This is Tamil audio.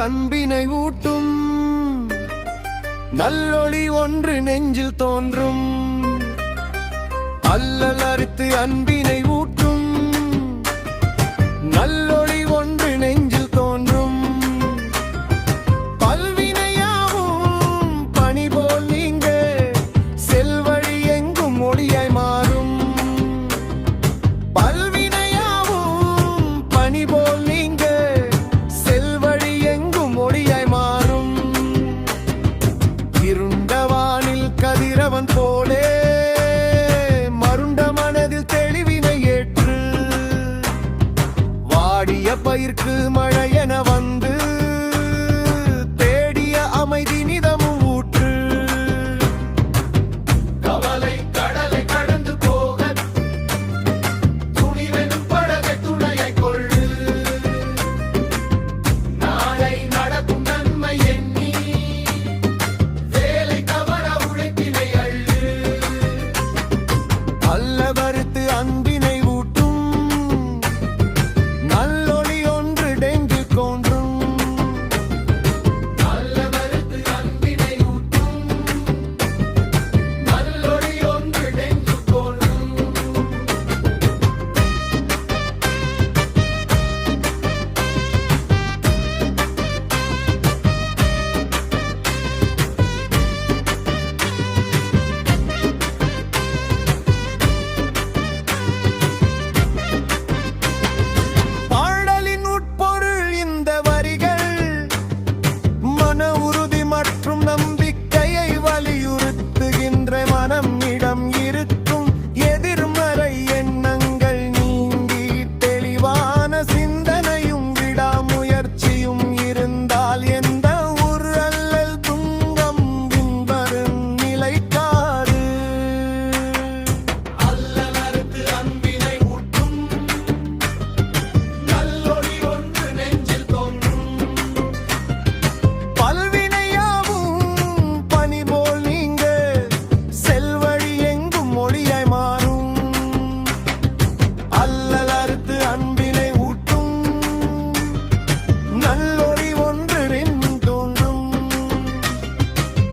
அன்பினை ஊட்டும் நல்லொளி ஒன்று நெஞ்சில் தோன்றும் அல்லல் அறுத்து அன்பினை ஊட்டும் நல்லொளி ஒன்று நெஞ்சில் தோன்றும் பல்வினையாவும் பனி போல் நீங்க செல்வழி எங்கும் ஒளியாய் மாறும் பல்வினையாவும் பனி போல் நீங்க செல்வழி எங்கும் ஒளியாய் மாறும் இருண்ட வானில் கதிரவன் போலே பயிர்க்கு மழை